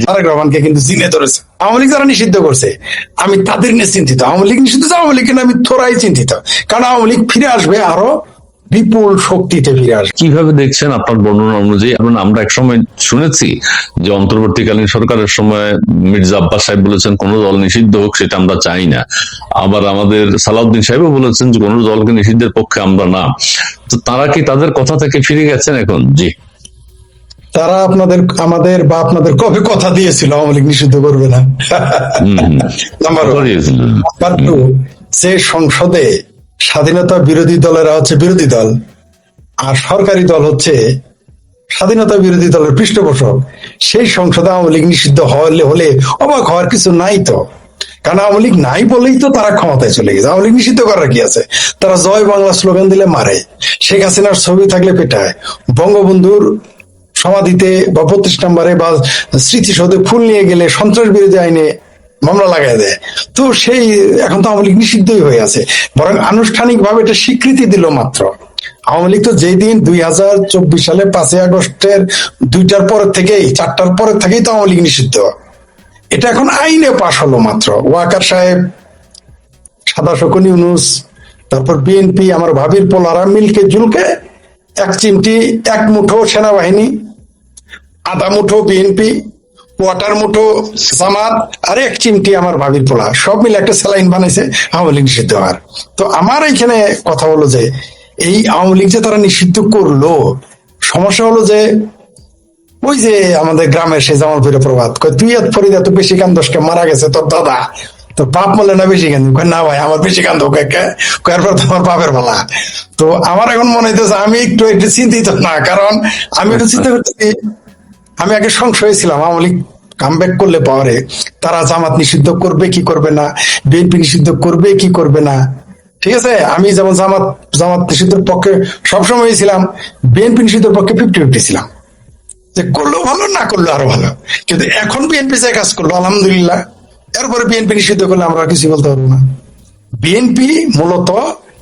তারেক রহমানকে কিন্তু জিনে ধরেছে। আওয়ামী লীগ যারা নিষিদ্ধ করছে আমি তাদের নিয়ে চিন্তিত। আওয়ামী লীগ নিষিদ্ধ, আওয়ামী লীগকে আমি থোড়াই চিন্তিত, কারণ আওয়ামী লীগ ফিরে আসবে আরো বিপুল শক্তিতে ফিরে আসবে। কিভাবে দেখছেন আপনার বর্ণনা অনুযায়ী? আমরা একসময় শুনেছি যে অন্তর্বর্তীকালীন সরকারের সময় মির্জা আব্বাস সাহেব বলেছেন কোন দল নিষিদ্ধ হোক সেটা আমরা চাই না, আবার আমাদের সালাউদ্দিন সাহেবও বলেছেন যে কোন দলকে নিষিদ্ধের পক্ষে আমরা না। তো তারা কি তাদের কথা থেকে ফিরে গেছেন এখন? জি, তারা আমাদের বা আপনাদের কবে কথা দিয়েছিল আওয়ামী লীগ নিষিদ্ধ করবে না? নাম্বার টু, যে সংসদে স্বাধীনতা বিরোধী দলেরা হচ্ছে বিরোধী দল আর সরকারি দল হচ্ছে স্বাধীনতা বিরোধী দলের পৃষ্ঠপোষক, সেই সংসদে আওয়ামী লীগ নিষিদ্ধ হলে অবাক হওয়ার কিছু নাই তো। কারণ আওয়ামী লীগ নাই বলেই তো তারা ক্ষমতায় চলে গেছে। আওয়ামী লীগ নিষিদ্ধ করার কি আছে? তারা জয় বাংলা স্লোগান দিলে মারে, শেখ হাসিনার ছবি থাকলে পেটায়, বঙ্গবন্ধুর সমাধিতে বা 32 নম্বরে বা স্মৃতিসৌধে ফুল নিয়ে গেলে সন্ত্রাস বিরোধী আইনে মামলা লাগাই দেয়। তো সেই এখন তো আওয়ামী লীগ নিষিদ্ধই হয়ে আছে, বরং আনুষ্ঠানিক ভাবে এটা স্বীকৃতি দিল মাত্র। আওয়ামী লীগ তো যেই দিন 2024 সালে 5 আগস্টের 2টার পর থেকেই 4টার পর থেকেই তো আওয়ামী লীগ নিষিদ্ধ, এটা এখন আইনে পাশ হলো মাত্র। ওয়াকার সাহেব, সাদা শকুন ইউনুস, তারপর বিএনপি, আমার ভাবির পোলারা মিলকে জুলকে এক চিমটি, এক মুঠো সেনাবাহিনী, আধা মুঠো বিএনপি, কোয়ার্টার মুঠো জামাত, আর এক চিমটি আমার ভাবির পোলা, সব মিলে একটা স্যালাইন বানাইছে আওয়ামী লীগ নিষিদ্ধ হওয়ার। তো আমার এইখানে কথা হলো যে এই আওয়ামী লীগ যে তারা নিষিদ্ধ করলো, সমস্যা হলো যে ওই যে আমাদের গ্রামের সেই জামালপুরে প্রবাদ কয়, তুই এত ফরিদা তো বেশি কান, 10টা মারা গেছে তোর দাদা, তোর বাপ বলে না বেশি কান? না ভাই আমার বেশি কান হোক, কয়ার পর তোমার বাপের বলা। তো আমার এখন মনে হইতেছে আমি একটু চিন্তিত না, কারণ আমি একটু চিন্তা করতেছি, আমি আগে সংশয় ছিলাম আওয়ামী লীগ কামব্যাক করলে পাওয়ারে তারা জামাত নিষিদ্ধ করবে কি করবে না, বিএনপি নিষিদ্ধ করবে কি করবে না। ঠিক আছে, আমি যেমন জামাত নিষিদ্ধের পক্ষে সবসময় ছিলাম, বিএনপি নিষিদ্ধের পক্ষে 50-50 ছিলাম, যে করলেও ভালো না করলেও আরো ভালো। কিন্তু এখন বিএনপি যে কাজ করলো আলহামদুলিল্লাহ, এরপরে বিএনপি নিষিদ্ধ করলে আমরা কিছু বলতে পারবো না। বিএনপি মূলত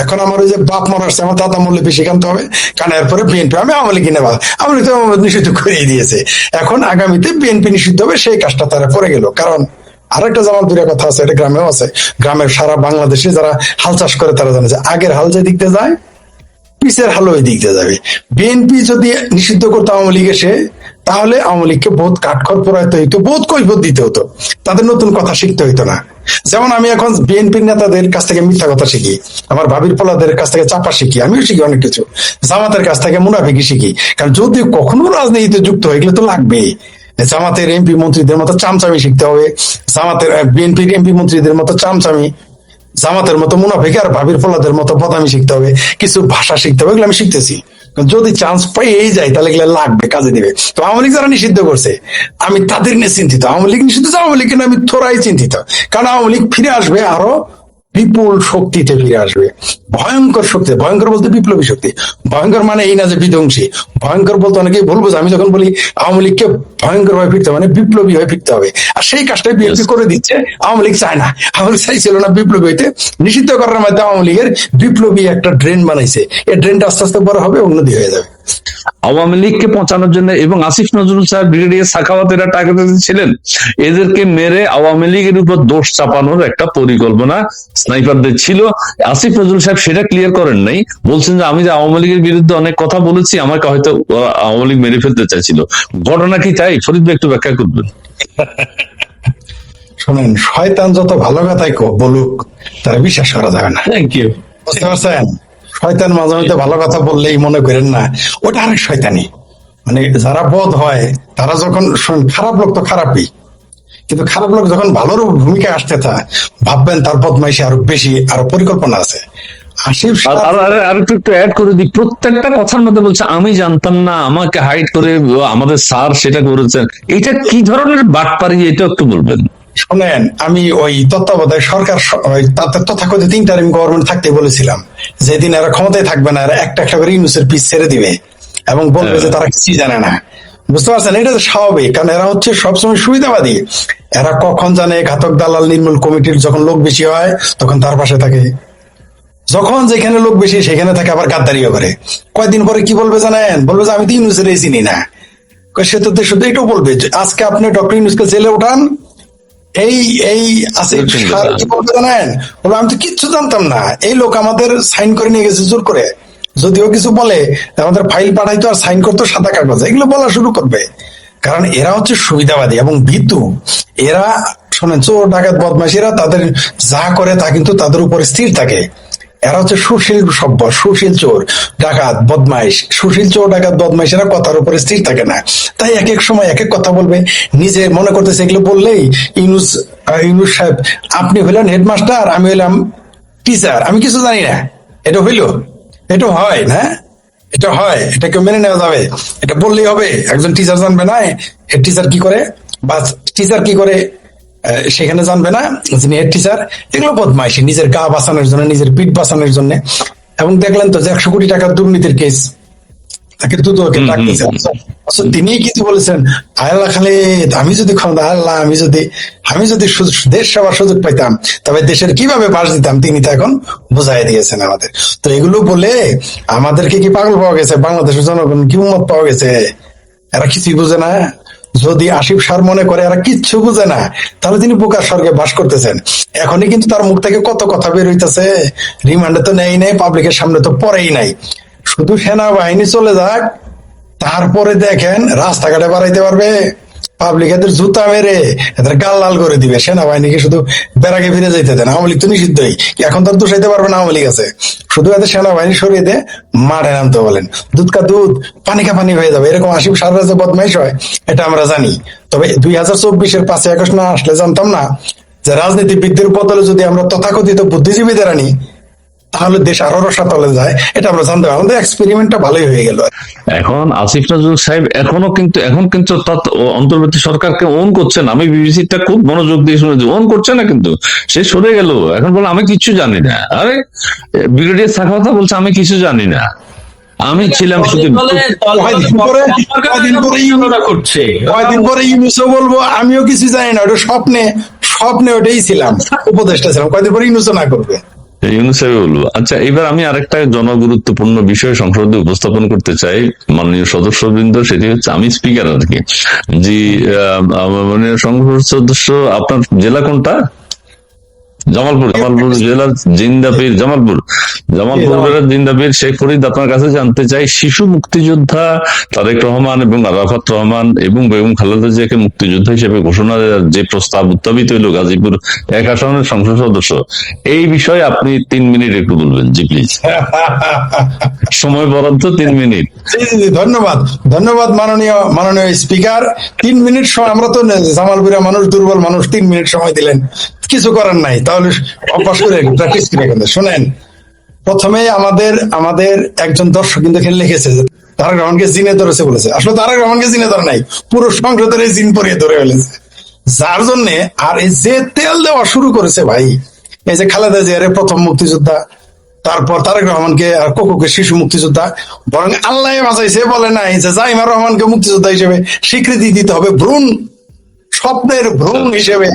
এখন আমার ওই যে বাপ মারাচ্ছে আমার দাদা মূল্যে বেশি কানতে হবে, কারণ এরপরে বিএনপি, আমি আওয়ামী লীগ কিনে আওয়ামী লীগ তো নিষিদ্ধ করিয়ে দিয়েছে, এখন আগামীতে বিএনপি নিষিদ্ধ হবে, সেই কাজটা তারা করে গেল। কারণ আরেকটা জামালপুরের কথা আছে, এটা গ্রামেও আছে, গ্রামের সারা বাংলাদেশে যারা হাল চাষ করে তারা জানে যে আগের হাল যে দিকতে যায় পিসের হাল ওই দিক দিয়ে যাবে। বিএনপি যদি নিষিদ্ধ করতো আওয়ামী লীগ এসে, তাহলে আওয়ামী লীগকে বহুত কাঠখড় পোড়াইতে হইতো, বহুত কৈফিয়ত দিতে হতো, তাদের নতুন কথা শিখতে হইতো না। যেমন আমি এখন বিএনপির নেতাদের কাছ থেকে মিথ্যা কথা শিখি, আমার ভাবির পোলাদের কাছ থেকে চাপা শিখি, আমিও শিখি অনেক কিছু, জামাতের কাছ থেকে মুনাফিকি শিখি। কারণ যদি কখনো রাজনীতিতে যুক্ত হয়ে গেলে তো লাগবেই, জামাতের এমপি মন্ত্রীদের মতো চামচামি শিখতে হবে, জামাতের বিএনপির এমপি মন্ত্রীদের মতো চামচামি, জামাতের মতো মুনাফিক আর ভাবির পোলাদের মতো বদামি শিখতে হবে, কিছু ভাষা শিখতে হবে, এগুলো আমি শিখতেছি। যদি চান্স পাই এই যাই তাহলে এগুলো লাগবে, কাজে দিবে। তো আওয়ামী লীগ যারা নিষিদ্ধ করছে আমি তাদের নিয়ে চিন্তিত। আওয়ামী লীগ নিষিদ্ধ, আওয়ামী লীগ আমি থোড়াই চিন্তিত, কারণ আওয়ামী লীগ ফিরে আসবে আরো বিপুল শক্তিতে ফিরে আসবে, ভয়ঙ্কর শক্তি। ভয়ঙ্কর বলতে বিপ্লবী শক্তি, ভয়ঙ্কর মানে এই না যে বিধ্বংসী, ভয়ঙ্কর বলতে অনেকেই বলবো যে আমি যখন বলি আওয়ামী লীগকে ভয়ঙ্কর ভাবে ফিরতে মানে বিপ্লবী হয়ে ফিরতে হবে, আর সেই কাজটাই বিএনপি করে দিচ্ছে। আওয়ামী লীগ চায় না, আওয়ামী লীগ চাইছিল না বিপ্লবী হইতে, নিষিদ্ধ করার মাধ্যমে আওয়ামী লীগের বিপ্লবী একটা ড্রেন বানাইছে, এই ড্রেনটা আস্তে আস্তে বড় হবে, উন্নতি হয়ে যাবে। আওয়ামী লীগকে পচানোর জন্য এবং আসিফ নজরুল সাহেব, ব্রিগেডিয়ার সাখাওয়াত এরা টার্গেটে ছিলেন, এদেরকে মেরে আওয়ামী লীগের উপর দোষ চাপানোর একটা পরিকল্পনা স্নাইপারদের ছিল। আসিফ নজরুল সাহেব সেটা ক্লিয়ার করেন নাই, বলছেন যে আমি যে আওয়ামী লীগের বিরুদ্ধে অনেক কথা বলেছি, আমাকে হয়তো আওয়ামী লীগ মেরে ফেলতে চাইছিল। ঘটনা কি তাই? ফরিদ ভাই একটু ব্যাখ্যা করবেন। শোনেন, শয়তান যত ভালো কথাই বলুক তারা বিশ্বাস করা যাবে না। Thank you. বুঝতে পারছেন, শয়তান মাঝে মধ্যে ভালো কথা বললেই মনে করেন না ওটা আরেক শয়তানি। মানে যারা বদ হয় তারা যখন, খারাপ লোক তো খারাপই, কিন্তু খারাপ লোক যখন ভালোর ভূমিকায় আসতে থাকে ভাববেন তার বদমাইশি আরো বেশি, আরো পরিকল্পনা আছে। একটু অ্যাড করে দিই, প্রত্যেকটা কথার মধ্যে বলছে আমি জানতাম না, আমাকে হাইড করে আমাদের স্যার সেটা করেছেন। এটা কি ধরনের বাটপারি, এটা একটু বলবেন। শোনেন, আমি ওই তত্ত্বাবধায়ক সরকার তথাকথিত 3 টার্ম গভর্নমেন্ট থাকতে বলেছিলাম, যেদিন এরা ক্ষমতায় থাকবে না এরা একটা একটা করে ইউনুসের পিস ছেড়ে দিবে এবং বলবে যে তারা কিছুই জানে না। বুঝতে পারছেন, এটা তো স্বাভাবিক, কারণ এরা হচ্ছে সবসময় সুবিধাবাদী। এরা কখন জানে ঘাতক দালাল নির্মূল কমিটির যখন লোক বেশি হয় তখন তার পাশে থাকে, যখন যেখানে লোক বেশি সেখানে থাকে, আবার গাদ্দারিও করে। কয়দিন পরে কি বলবে জানেন? বলবে যে আমি তো ইউনুসের চিনি না, সে তো শুধু এটাও বলবে যে আজকে আপনি ডক্টর ইউনূসকে জেলে উঠান, এই এই আসিফ স্যার কি বলবে জানেন? বলে আমি তো কিচ্ছু জানতাম না, এই লোক আমাদের সাইন করে নিয়ে গেছে জোর করে, যদিও কিছু বলে আমাদের ফাইল পাঠাইতো আর সাইন করতো সাদা কাগজে, এগুলো বলা শুরু করবে। কারণ এরা হচ্ছে সুবিধাবাদী এবং ভীতু। এরা শোনেন, চোর ডাকাত বদমাইশেরা তাদের যা করে তা কিন্তু তাদের উপরে স্থির থাকে। এরা হচ্ছে সুশীল সভ্য, সুশীল চোর ডাকাত বদমাইশ, সুশীল চোর ডাকাত বদমাইশেরা কথার উপরে স্থির থাকে না। তাই এক এক সময় এক এক কথা বলবে, নিজে মনে করতেছে এগুলো বললেই ইউনূস সাহেব আপনি হইলেন হেডমাস্টার, আমি হইলাম টিচার, আমি কিছু জানি না। এটা হইল, এটা হয় না, এটা হয়, এটা কেউ মেনে নেওয়া যাবে? এটা বললেই হবে? একজন টিচার জানবে না হেড টিচার কি করে, বা টিচার কি করে সেখানে জানবে না যিনি হেড টিচার? এগুলো বদমাইশি, নিজের গা বাঁচানোর জন্য, নিজের পিঠ বাঁচানোর জন্য। এবং দেখলেন তো যে 100 কোটি টাকার দুর্নীতির কেস, তাকে দুদকে ডাকতেছে। তিনি কিছু বলেছেন, আল্লাহ খালেদ আমি যদি ক্ষমতা, আল্লাহ আমি যদি দেশ সেবার সুযোগ পাইতাম তবে দেশের কিভাবে বাস দিতাম, তিনি তো এখন বুঝাই দিয়েছেন আমাদের। তো এগুলো বলে আমাদেরকে কি পাগল পাওয়া গেছে? বাংলাদেশের জনগণ কি উন্মত পাওয়া গেছে? এরা কিছুই বুঝে না। যদি আসিফ স্যার মনে করে এরা কিচ্ছু বুঝে না, তাহলে তিনি বোকার স্বর্গে বাস করতেছেন। এখনই কিন্তু তার মুখ থেকে কত কথা বের হইতেছে। রিমান্ডে তো নেই নাই, পাবলিকের সামনে তো পরেই নাই। শুধু সেনাবাহিনী চলে যাক, তারপরে দেখেন রাস্তাঘাটে বাড়াইতে পারবে, পাবলিক এদের জুতা মেরে এদের গাল লাল করে দিবে। সেনাবাহিনীকে শুধু বেড়াকে ফিরে যেতে দেন, আওয়ামী লীগ তো নিষিদ্ধই, এখন তার দোষাইতে পারবে না আওয়ামী লীগ আছে। শুধু এদের সেনাবাহিনী সরিয়ে দিয়ে মাঠে নামতে বলেন, দুধ কা দুধ পানি কা পানি হয়ে যাবে। এরকম আসিফ সাররা যে বদমাইশ হয় এটা আমরা জানি। তবে 2024-এর 5ই আগস্ট না আসলে জানতাম না যে রাজনীতিবিদদের বদলে যদি আমরা তথাকথিত বুদ্ধিজীবীদের আনি তাহলে দেশ আরো রসাতলে যায়। এটা আমরা জানতে পারি, আমাদের এক্সপেরিমেন্টটা ভালোই হয়ে গেল। এখন আসিফ নজরুল সাহেব এখন কিন্তু অন্তর্বর্তী সরকারকে ওন করছেন। আমি বিবিসিটা খুব মনোযোগ দিয়ে শুনেছি, ওন করছে না কিন্তু, সে সরে গেল। এখন বলে আমি কিছু জানি না। আরে ব্রিগেডিয়ার সাখাওয়াত বলছে আমি কিছু জানি না, আমি ছিলাম শুধু। কয়দিন পরে ইউনূসও বলবো আমিও কিছু জানি না, ওটা স্বপ্নে ওটাই ছিলাম, উপদেষ্টা ছিলাম। কয়দিন পরে ইউনূসও না করবে, ইউনুসেফ বলবো। আচ্ছা, এবার আমি আরেকটা জনগুরুত্বপূর্ণ বিষয় সংসদে উপস্থাপন করতে চাই মাননীয় সদস্যবৃন্দ, সেটি হচ্ছে আমি স্পিকার আর কি। জি, মাননীয় সংসদ সদস্য, আপনার জেলা কোনটা? জামালপুর জেলার জিন্দাপীর, জামালপুর জেলার জিন্দাপীর শেখ ফরিদ, আপনার কাছে জানতে চাই, শিশু মুক্তিযোদ্ধা তারেক রহমান এবং আরাফাত রহমান এবং বেগম খালেদা জিয়াকে মুক্তিযোদ্ধা হিসেবে ঘোষণার যে প্রস্তাব উত্থাপিত হইল গাজীপুর 1 আসনের সংসদ সদস্য, এই বিষয়ে আপনি 3 মিনিট একটু বলবেন, জি প্লিজ। সময় বরাদ্দ 3 মিনিট। ধন্যবাদ মাননীয় স্পিকার। 3 মিনিট সময়, আমরা তো জামালপুরে মানুষ, দুর্বল মানুষ, 3 মিনিট সময় দিলেন, কিছু করার নাই, তাহলে অভ্যাস করে প্র্যাকটিস করে। শোনেন, প্রথমে আমাদের একজন দর্শক কিন্তু এখানে লিখেছে যে তারেক রহমানকে জিনে ধরেছে বলেছে। আসলে তারেক রহমানকে জিনে ধরে নাই, পুরো সংসদের জিন পরিয়ে ধরে ফেলেছে, যার জন্য। আর এই যে তেল দেওয়া শুরু করেছে ভাই, এই যে খালেদা জিয়ার প্রথম মুক্তিযোদ্ধা, তারপর তারেক রহমানকে আর কোকোকে শিশু মুক্তিযোদ্ধা, বরং আল্লাহ বাঁচাইছে বলে নাই যে জাইমা রহমানকে মুক্তিযোদ্ধা হিসেবে স্বীকৃতি দিতে হবে, স্বপ্নের ভ্রূণ হিসেবে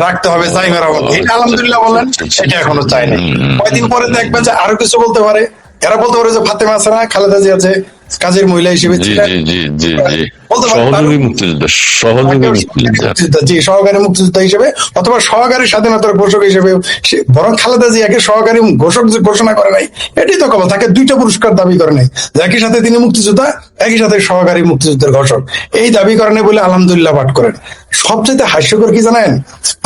রাখতে হবে জাইমা রহমানকে। এটা আলহামদুলিল্লাহ বলেন, এটা এখনো চাই নাই। কয়দিন পরে দেখবেন যে আরো কিছু বলতে পারে, এরা বলতে পারে যে ফাতেমা আছে না, খালেদা জিয়া যে কাজের মহিলা হিসেবে সহকারী মুক্তিযোদ্ধা হিসেবে অথবা সহকারী স্বাধীনতার ঘোষক হিসেবে, বরং খালেদা জিয়াকে সহকারী ঘোষক ঘোষণা করে নাই, এটাই তো খবর। তাকে 2টা পুরস্কার দাবি করে নাই, একই সাথে তিনি মুক্তিযোদ্ধা, একই সাথে সহকারী মুক্তিযুদ্ধের ঘোষক, এই দাবি করে নাই বলে আলহামদুলিল্লাহ পাঠ করেন। সবচেয়ে হাস্যকর কি জানেন,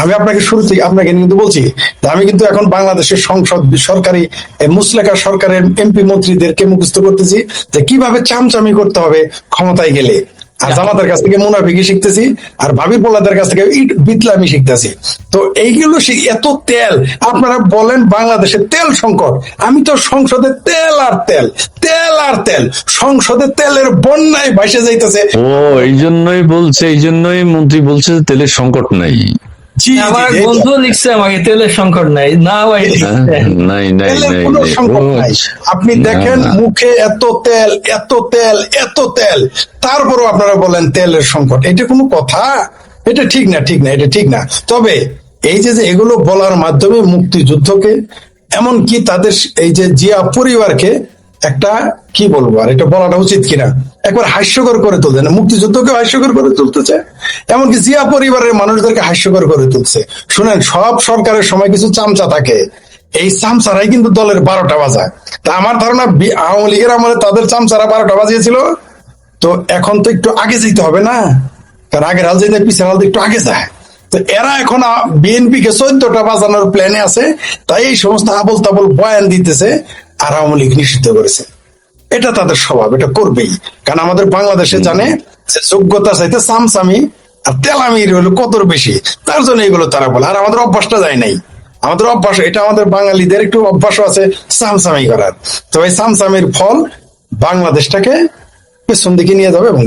আমি আপনাকে শুরু থেকে আপনাকে কিন্তু বলছি যে আমি কিন্তু এখন বাংলাদেশের সংসদ সরকারি মুসলেকা সরকারের এমপি মন্ত্রীদেরকে মুখস্থ করতেছি যে কিভাবে চামচামি করতে হবে ক্ষমতায় গেলে। আর জামাতের কাছ থেকে মুনাফিকি শিখতেছি, আর ভাবি পোলাদের কাছ থেকে বিতলামি শিখতেছি। তো এইগুলো এত তেল, আপনারা বলেন বাংলাদেশের তেল সংকট, আমি তো সংসদে তেল আর তেল সংসদে তেলের বন্যায় ভাসে যাইতেছে। এই জন্যই মন্ত্রী বলছে যে তেলের সংকট নাই। আমার বন্ধু লিখছে আমাকে তেলের সংকট নাই, না ভাই নাই। আপনি দেখেন মুখে এত তেল, তারপরও আপনারা বলেন তেলের সংকট, এটা কোনো কথা? এটা ঠিক না। তবে এই যে এগুলো বলার মাধ্যমে মুক্তিযুদ্ধকে, এমনকি তাদের এই যে জিয়া পরিবারকে একটা কি বলবো, আর এটা বলাটা উচিত কিনা, একবার হাস্যকর করে তুলছে না, মুক্তিযুদ্ধকে হাস্যকর করে তুলতেছে, এমনকি জিয়া পরিবারের মানুষদেরকে হাস্যকর করে তুলছে। শুনেন, সব সরকারের সময় কিছু চামচা থাকে, এই চামচারাই কিন্তু দলের 12টা বাজায়। তা আমার ধারণা আওয়ামী লীগের আমলে তাদের চামচারা 12টা বাজিয়েছিল, তো এখন তো একটু আগে যেতে হবে না, কারণ আগের হাল যেতে পিছনের হাল একটু আগে যায়। তো এরা এখন বিএনপি কে 14টা বাজানোর প্ল্যানে আছে, তাই এই সমস্ত আবল তাবল বয়ান দিতেছে আর আওয়ামী লীগ নিষিদ্ধ করেছে। এটা তাদের স্বভাব, এটা করবেই, কারণ আমাদের বাংলাদেশে জানে যে যোগ্যতা চাইতে সামসামি আর তেলামির হলো কত বেশি, তার জন্য এগুলো তারা বলে। আর আমাদের অভ্যাসটা যায় নাই, আমাদের অভ্যাস, এটা আমাদের বাঙালিদের একটু অভ্যাসও আছে সামসামি করার। তো এই সামসামির ফল বাংলাদেশটাকে পেছন দিকে নিয়ে যাবে এবং